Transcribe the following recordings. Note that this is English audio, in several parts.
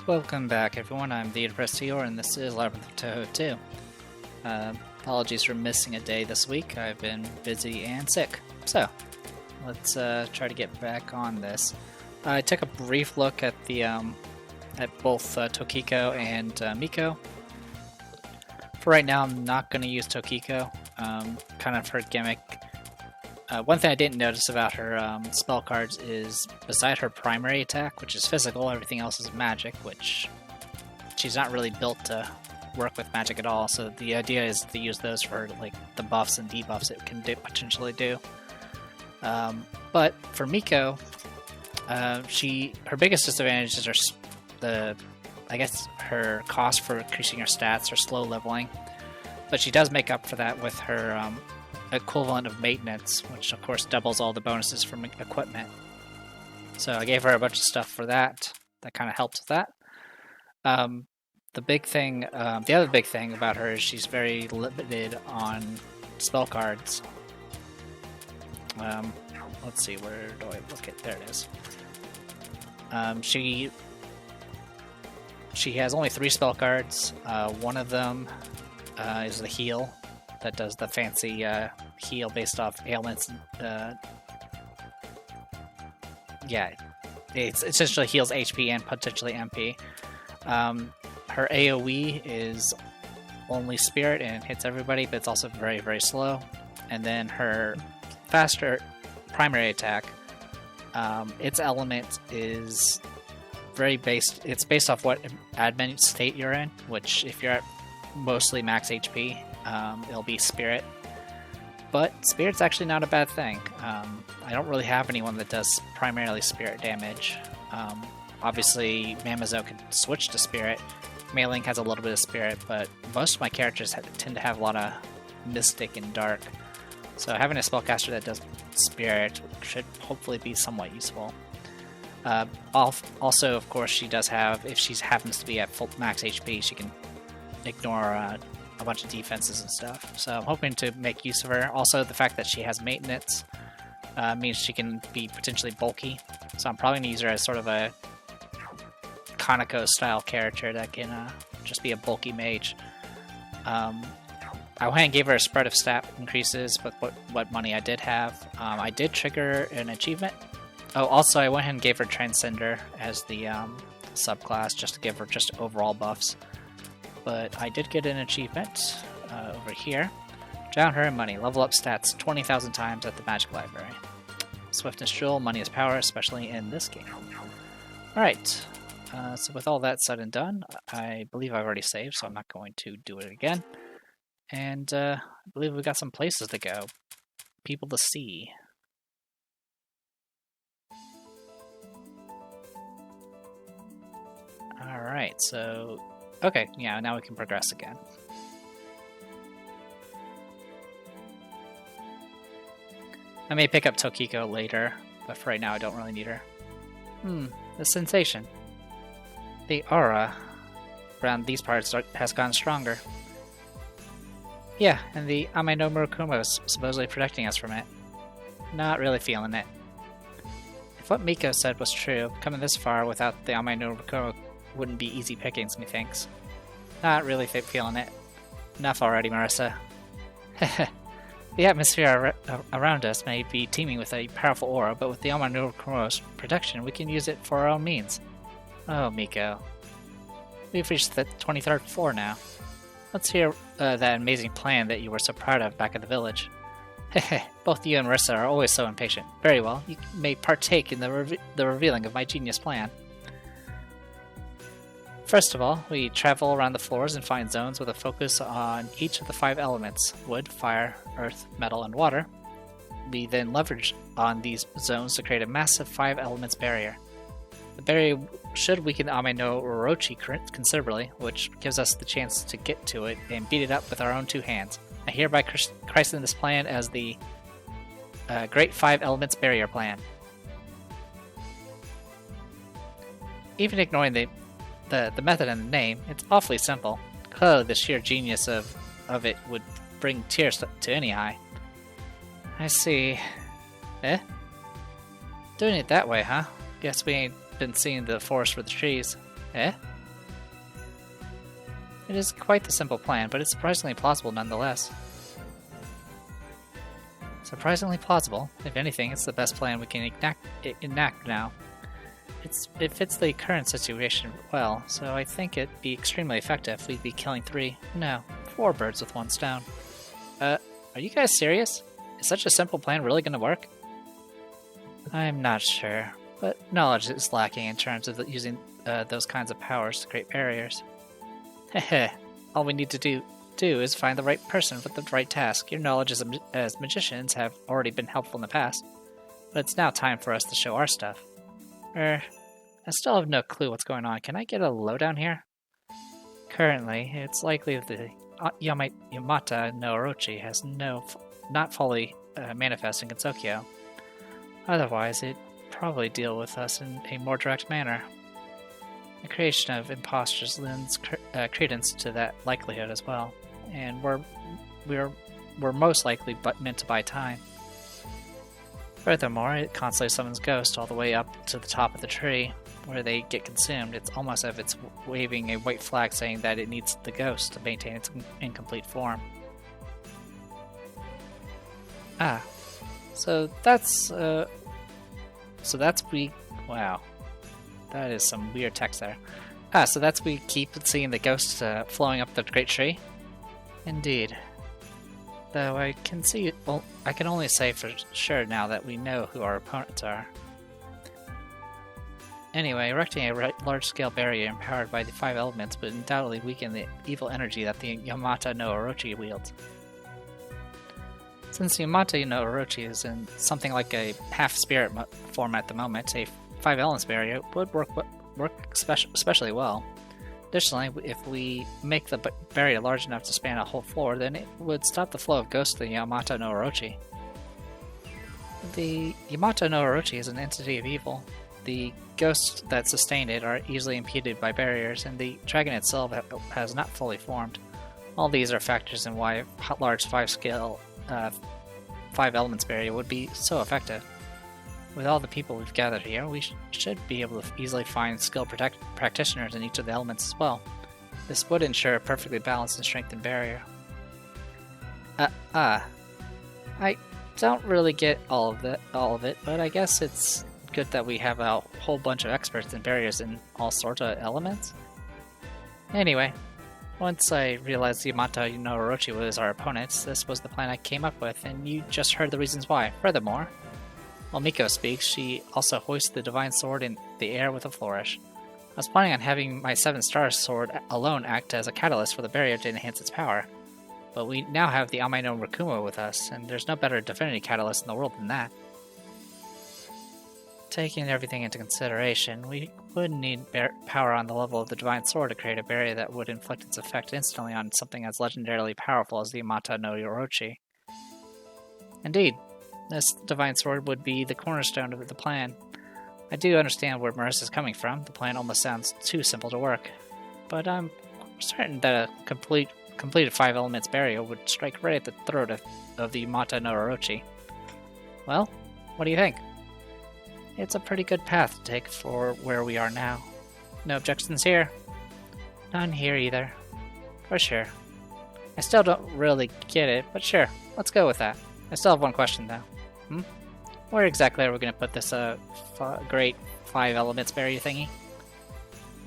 Welcome back, everyone. I'm the Depressed Eeyore, and this is Labyrinth of Touhou 2. Apologies for missing a day this week. I've been busy and sick. So, let's try to get back on this. I took a brief look at the at both Tokiko and Miko. For right now, I'm not going to use Tokiko. Kind of her gimmick. One thing I didn't notice about her spell cards is, beside her primary attack, which is physical, everything else is magic, which she's not really built to work with magic at all, so the idea is to use those for like the buffs and debuffs it can potentially do. But for Miko, her biggest disadvantage is I guess her cost for increasing her stats or slow leveling, but she does make up for that with her equivalent of maintenance, which of course doubles all the bonuses from equipment. So I gave her a bunch of stuff for that. That kind of helps with that. The other big thing about her is she's very limited on spell cards. Let's see, where do I look at? There it is. She has only 3 spell cards. One of them is the heal, that does the fancy heal based off ailments. Yeah, it essentially heals HP and potentially MP. Her AoE is only Spirit and hits everybody, but it's also very, very slow. And then her faster primary attack, its element is it's based off what admin state you're in, which if you're at mostly max HP, it'll be Spirit. But Spirit's actually not a bad thing. I don't really have anyone that does primarily Spirit damage. Obviously, Mamazo can switch to Spirit. Mei-Ling has a little bit of Spirit, but most of my characters tend to have a lot of Mystic and Dark. So having a spellcaster that does Spirit should hopefully be somewhat useful. Also, of course, she does have, if she happens to be at full max HP, she can ignore a bunch of defenses and stuff. So I'm hoping to make use of her. Also, the fact that she has maintenance means she can be potentially bulky. So I'm probably going to use her as sort of a Kaneko-style character that can just be a bulky mage. I went and gave her a spread of stat increases with what money I did have. I did trigger an achievement. Oh, also I went ahead and gave her Transcender as the subclass, just to give her just overall buffs. But I did get an achievement over here. Drown her in money. Level up stats 20,000 times at the Magic Library. Swiftness Jewel, money is power, especially in this game. Alright, so with all that said and done, I believe I've already saved, so I'm not going to do it again. And I believe we've got some places to go. People to see. Alright, so... okay, yeah, now we can progress again. I may pick up Tokiko later, but for right now I don't really need her. The sensation. The aura around these parts has gotten stronger. Yeah, and the Ame no Murakumo is supposedly protecting us from it. Not really feeling it. If what Miko said was true, coming this far without the Ame no Murakumo wouldn't be easy pickings, methinks. Not really feeling it. Enough already, Marissa. The atmosphere around us may be teeming with a powerful aura, but with the Ame no Murakumo's protection, we can use it for our own means. Oh, Miko. We've reached the 23rd floor now. Let's hear that amazing plan that you were so proud of back at the village. Hehe, both you and Marissa are always so impatient. Very well, you may partake in the revealing of my genius plan. First of all, we travel around the floors and find zones with a focus on each of the 5 elements: wood, fire, earth, metal, and water. We then leverage on these zones to create a massive 5 elements barrier. The barrier should weaken Ame no Orochi considerably, which gives us the chance to get to it and beat it up with our own 2 hands. I hereby christen this plan as the Great 5 Elements Barrier Plan. Even ignoring the method and the name, it's awfully simple. Clearly the sheer genius of it would bring tears to any eye. I see. Eh? Doing it that way, huh? Guess we ain't been seeing the forest for the trees. Eh? It is quite the simple plan, but it's surprisingly plausible nonetheless. Surprisingly plausible. If anything, it's the best plan we can enact now. It fits the current situation well, so I think it'd be extremely effective. We'd be killing 4 birds with one stone. Are you guys serious? Is such a simple plan really gonna work? I'm not sure, but knowledge is lacking in terms of using those kinds of powers to create barriers. Heh, all we need to do is find the right person with the right task. Your knowledge as magicians have already been helpful in the past, but it's now time for us to show our stuff. I still have no clue what's going on. Can I get a lowdown here? Currently, it's likely that the Yamata no Orochi has not fully manifest in Gensokyo. Otherwise, it'd probably deal with us in a more direct manner. The creation of imposters lends credence to that likelihood as well, and we're most likely meant to buy time. Furthermore, it constantly summons ghosts all the way up to the top of the tree, where they get consumed. It's almost as if it's waving a white flag saying that it needs the ghost to maintain its incomplete form. So that's wow. That is some weird text there. So that's we keep seeing the ghosts flowing up the great tree? Indeed. Though I can only say for sure now that we know who our opponents are. Anyway, erecting a large-scale barrier empowered by the 5 elements would undoubtedly weaken the evil energy that the Yamata no Orochi wields. Since the Yamata no Orochi is in something like a half-spirit form at the moment, a 5 elements barrier would work especially well. Additionally, if we make the barrier large enough to span a whole floor, then it would stop the flow of ghosts to the Yamata no Orochi. The Yamata no Orochi is an entity of evil. The ghosts that sustain it are easily impeded by barriers, and the dragon itself has not fully formed. All these are factors in why a large 5 elements barrier would be so effective. With all the people we've gathered here, we should be able to easily find skilled practitioners in each of the elements as well. This would ensure a perfectly balanced and strengthened barrier. I don't really get all of it, but I guess it's good that we have a whole bunch of experts in barriers in all sorts of elements. Anyway, once I realized Yamata no Orochi was our opponents, this was the plan I came up with, and you just heard the reasons why. Furthermore, while Miko speaks, she also hoists the Divine Sword in the air with a flourish. I was planning on having my 7-star sword alone act as a catalyst for the barrier to enhance its power, but we now have the Amai no Rakuma with us, and there's no better divinity catalyst in the world than that. Taking everything into consideration, we would need power on the level of the Divine Sword to create a barrier that would inflict its effect instantly on something as legendarily powerful as the Yamata no Orochi. Indeed, this Divine Sword would be the cornerstone of the plan. I do understand where Marissa's coming from. The plan almost sounds too simple to work, but I'm certain that a completed 5 elements barrier would strike right at the throat of the Yamata no Orochi. Well, what do you think? It's a pretty good path to take for where we are now. No objections here? None here either. For sure. I still don't really get it, but sure, let's go with that. I still have one question though. Where exactly are we going to put this great 5 elements barrier thingy?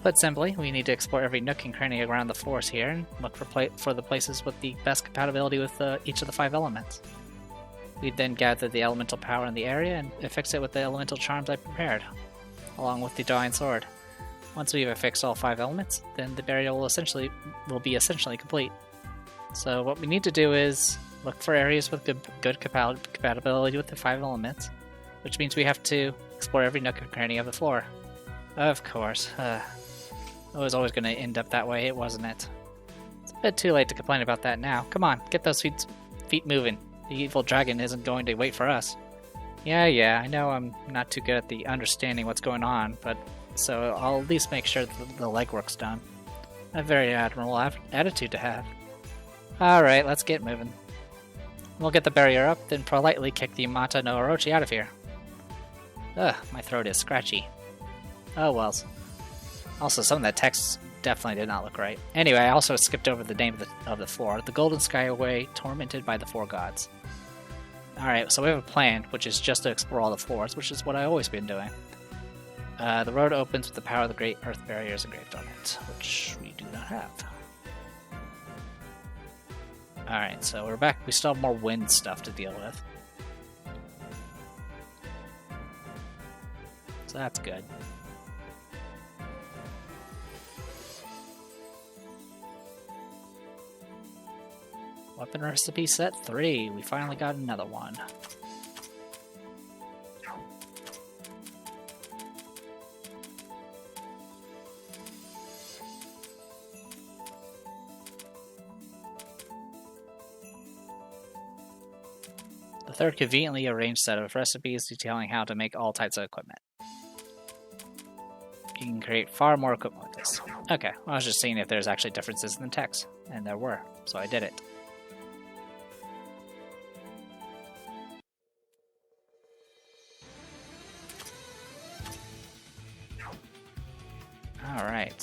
Put simply, we need to explore every nook and cranny around the forest here and look for the places with the best compatibility with each of the 5 elements. We'd then gather the elemental power in the area and affix it with the elemental charms I prepared, along with the Divine Sword. Once we've affixed all 5 elements, then the barrier will be essentially complete. So what we need to do is look for areas with good compatibility with the 5 elements, which means we have to explore every nook and cranny of the floor. Of course. It was always going to end up that way, wasn't it? It's a bit too late to complain about that now. Come on, get those feet moving. The evil dragon isn't going to wait for us. Yeah, I know I'm not too good at the understanding what's going on, but so I'll at least make sure that the legwork's done. A very admirable attitude to have. Alright, let's get moving. We'll get the barrier up, then politely kick the Yamata no Orochi out of here. Ugh, my throat is scratchy. Oh wells. Also, some of that text definitely did not look right. Anyway, I also skipped over the name of the floor. The Golden Skyway, tormented by the four gods. Alright, so we have a plan, which is just to explore all the floors, which is what I've always been doing. The road opens with the power of the great earth barriers engraved on it, which we do not have. Alright, so we're back. We still have more wind stuff to deal with. So that's good. Weapon recipe set 3. We finally got another one. The third conveniently arranged set of recipes detailing how to make all types of equipment. You can create far more equipment with this. Okay, well, I was just seeing if there's actually differences in the text, and there were, so I did it. Alright,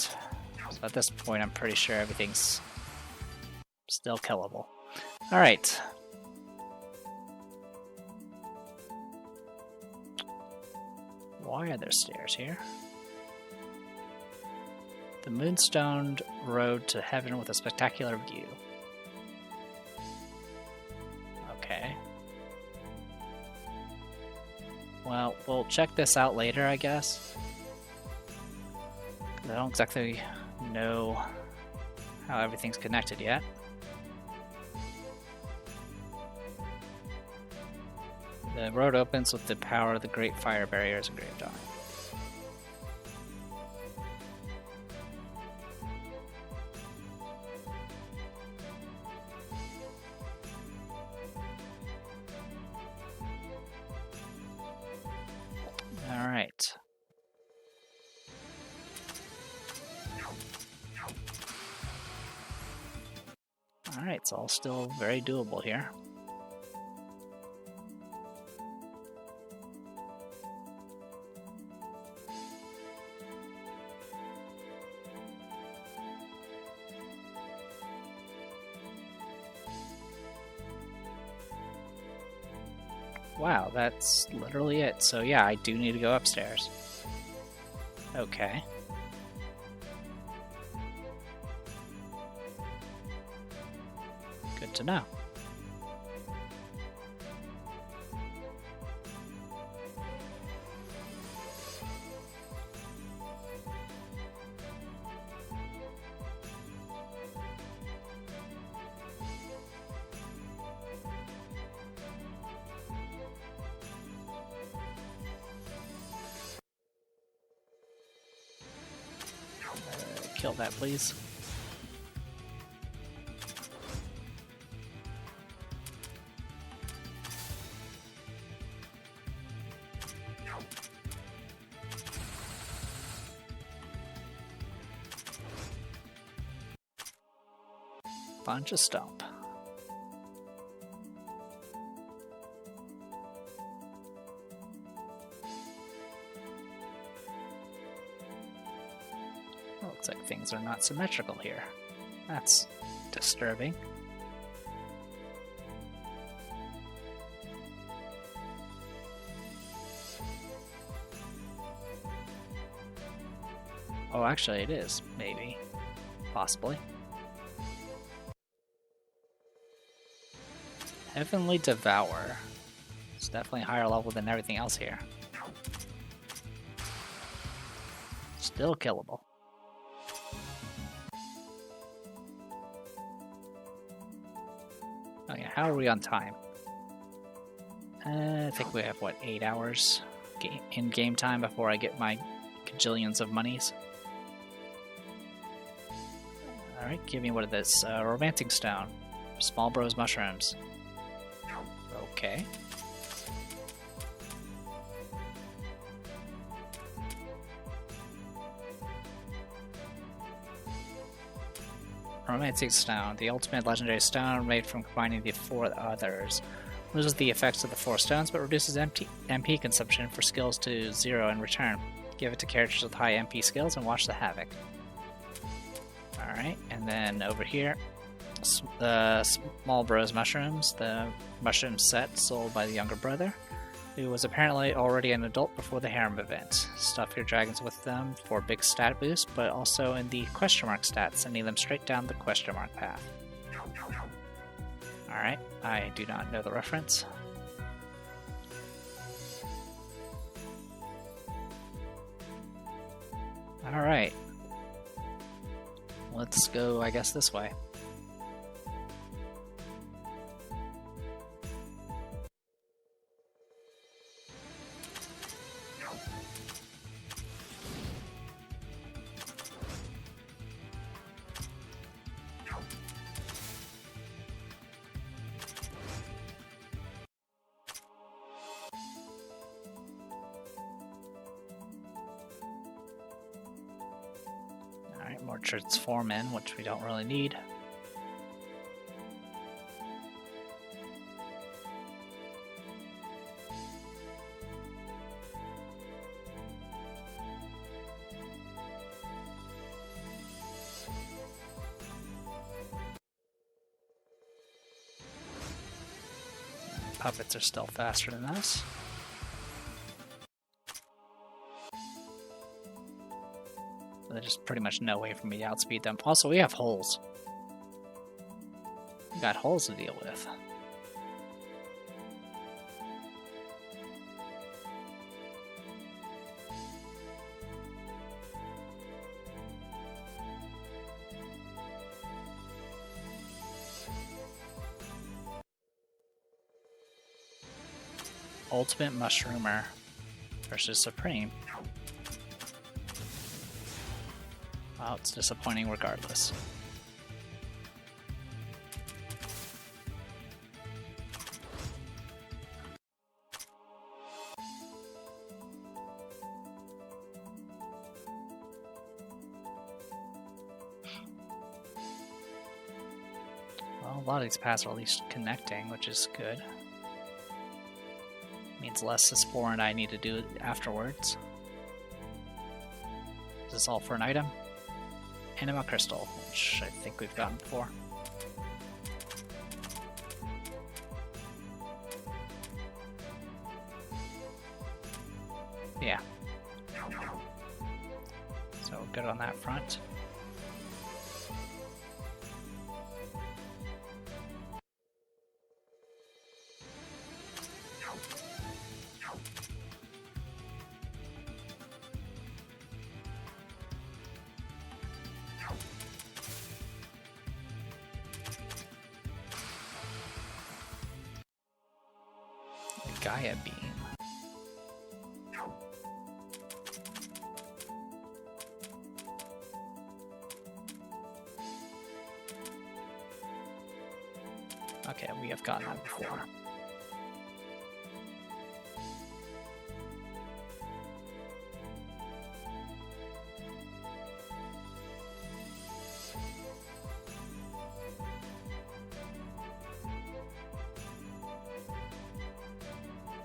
so at this point I'm pretty sure everything's still killable. Alright. Why are there stairs here? The moonstone road to heaven with a spectacular view. Okay. Well, we'll check this out later, I guess. I don't exactly know how everything's connected yet. The road opens with the power of the great fire barriers engraved on it. Alright. Alright, it's all still very doable here. Wow, that's literally it. So yeah, I do need to go upstairs. Okay. Good to know. Kill that, please. Bunch of stump. Looks like things are not symmetrical here. That's disturbing. Oh, actually it is. Maybe. Possibly. Heavenly Devour. It's definitely higher level than everything else here. Still killable. Okay, how are we on time? I think we have, what, 8 hours in game time before I get my gajillions of monies. Alright, give me what is this? Romancing Stone. Small Bros Mushrooms. Okay. Romancing Stone, the ultimate legendary stone made from combining the 4 others. Loses the effects of the 4 stones, but reduces MP consumption for skills to 0 in return. Give it to characters with high MP skills and watch the havoc. Alright, and then over here, the Small Bros mushrooms, the mushroom set sold by the younger brother, who was apparently already an adult before the harem event. Stuff your dragons with them for big stat boost, but also in the question mark stats, sending them straight down the question mark path. Alright, I do not know the reference. Alright. Let's go, I guess, this way. Alright, more transform in, which we don't really need. Puppets are still faster than us. There's just pretty much no way for me to outspeed them. Also, we have holes. We got holes to deal with. Ultimate Mushroomer versus Supreme. Well, it's disappointing regardless. Well, a lot of these paths are at least connecting, which is good. Means less is Spore and I need to do afterwards. Is this all for an item? Anima Crystal, which I think we've gotten before. Yeah. So good on that front. Gaia Beam. Okay, we have gotten that before.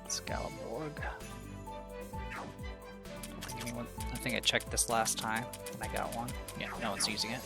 Scalaborg. I think I checked this last time and I got one. Yeah, no one's using it.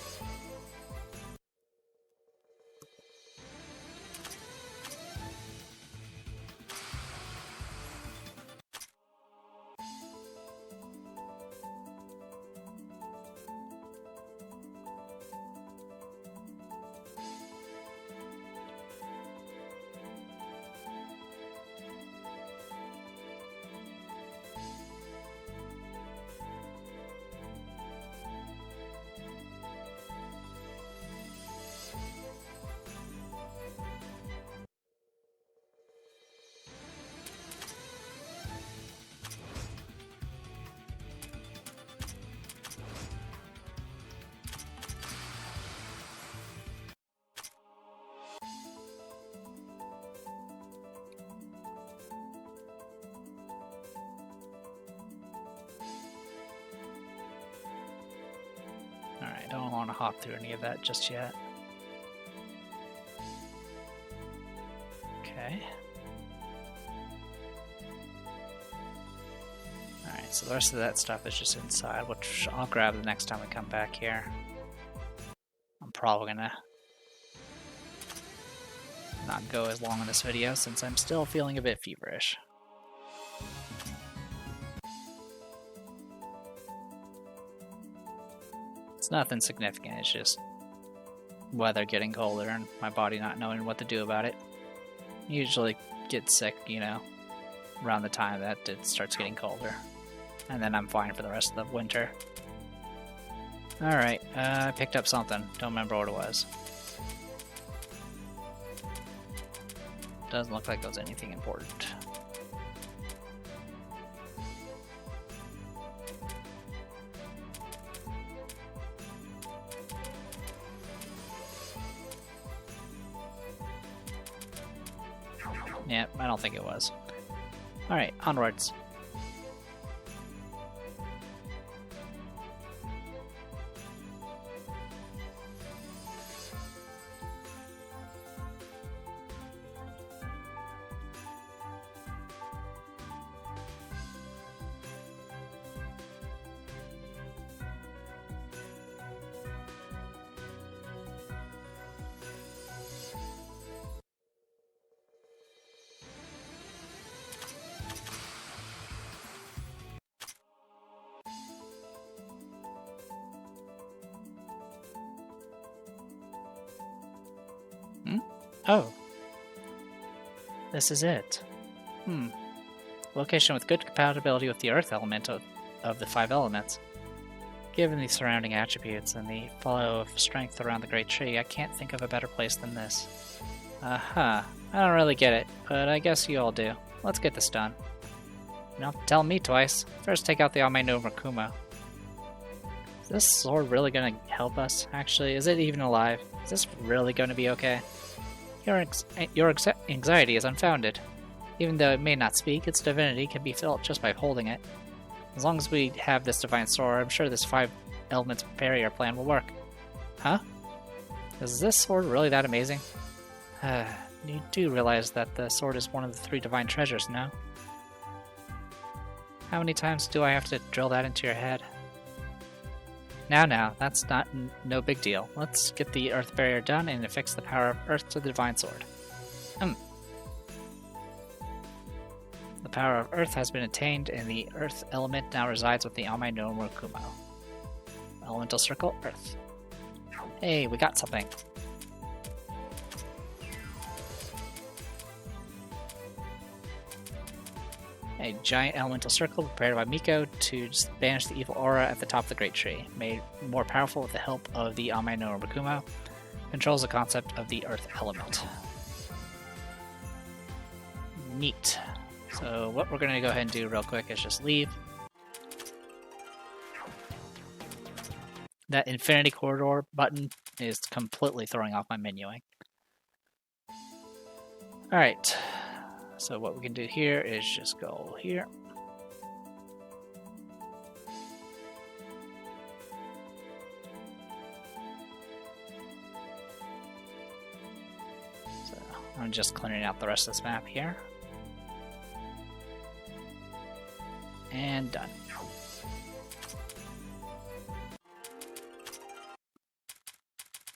Alright, don't want to hop through any of that just yet. Okay. Alright, so the rest of that stuff is just inside, which I'll grab the next time we come back here. I'm probably gonna not go as long in this video since I'm still feeling a bit feverish. It's nothing significant, it's just weather getting colder and my body not knowing what to do about it. Usually get sick, you know, around the time that it starts getting colder. And then I'm fine for the rest of the winter. Alright, I picked up something. Don't remember what it was. Doesn't look like it was anything important. Yeah, I don't think it was. Alright, onwards. Oh. This is it. Location with good compatibility with the earth element of the 5 elements. Given the surrounding attributes and the flow of strength around the great tree, I can't think of a better place than this. I don't really get it, but I guess you all do. Let's get this done. You don't have to tell me twice. First take out the Ame no Rakumo. Is this sword really gonna help us? Actually, is it even alive? Is this really gonna be okay? Your anxiety is unfounded. Even though it may not speak, its divinity can be felt just by holding it. As long as we have this divine sword, I'm sure this 5 elements barrier plan will work. Huh? Is this sword really that amazing? You do realize that the sword is one of the 3 divine treasures, no? How many times do I have to drill that into your head? Now, that's no big deal. Let's get the earth barrier done and affix the power of earth to the divine sword. The power of earth has been attained and the earth element now resides with the Ame no Rakumo. Elemental circle, earth. Hey, we got something. A giant elemental circle prepared by Miko to banish the evil aura at the top of the great tree. Made more powerful with the help of the Ame no Rakumo. Controls the concept of the earth element. Neat. So what we're going to go ahead and do real quick is just leave. That infinity corridor button is completely throwing off my menuing. Alright. So what we can do here is just go here. So I'm just clearing out the rest of this map here. And done.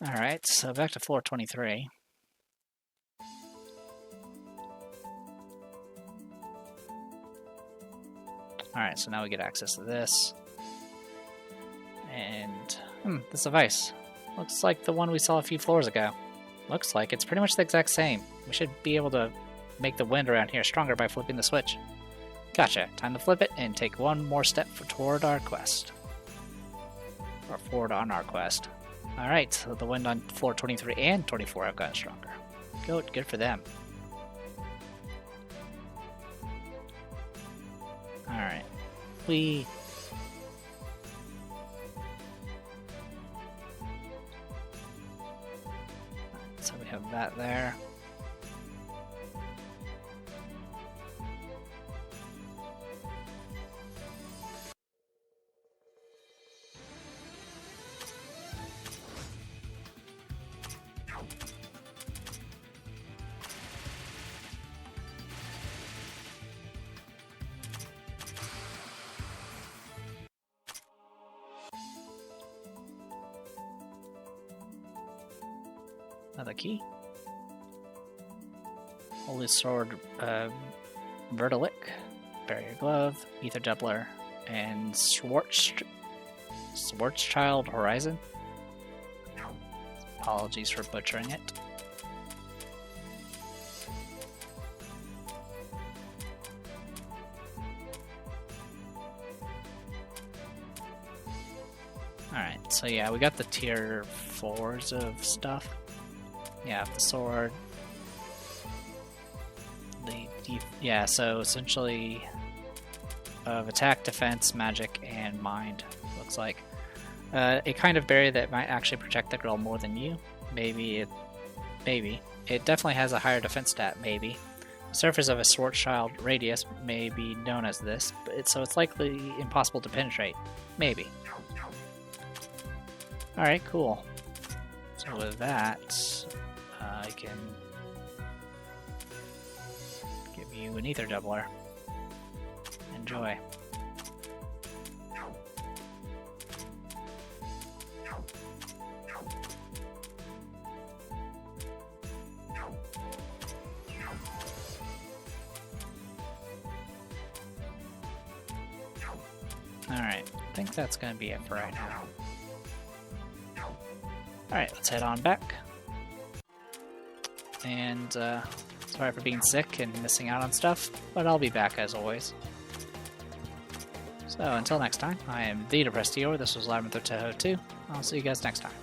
Alright, so back to floor 23. Alright, so now we get access to this. And, this device. Looks like the one we saw a few floors ago. Looks like it's pretty much the exact same. We should be able to make the wind around here stronger by flipping the switch. Gotcha. Time to flip it and take one more step toward our quest. Or forward on our quest. Alright, so the wind on floor 23 and 24 have gotten stronger. Good for them. Alright. So we have that there. Another key. Holy Sword, Verdalic, Barrier Glove, Ether Doubler, and Schwarzschild Horizon. Apologies for butchering it. Alright, so yeah, we got the tier 4s of stuff. Yeah, the sword. Yeah, so essentially of attack, defense, magic, and mind, looks like. A kind of berry that might actually protect the girl more than you. Maybe. It definitely has a higher defense stat, maybe. The surface of a Schwarzschild radius may be known as this, so it's likely impossible to penetrate. Maybe. Alright, cool. So with that, I can give you an Ether Doubler. Enjoy. Alright, I think that's going to be it for right now. Alright, let's head on back. And, sorry for being sick and missing out on stuff, but I'll be back as always. So, until next time, I am the Depressed Eeyore, this was Labyrinth of Touhou 2. I'll see you guys next time.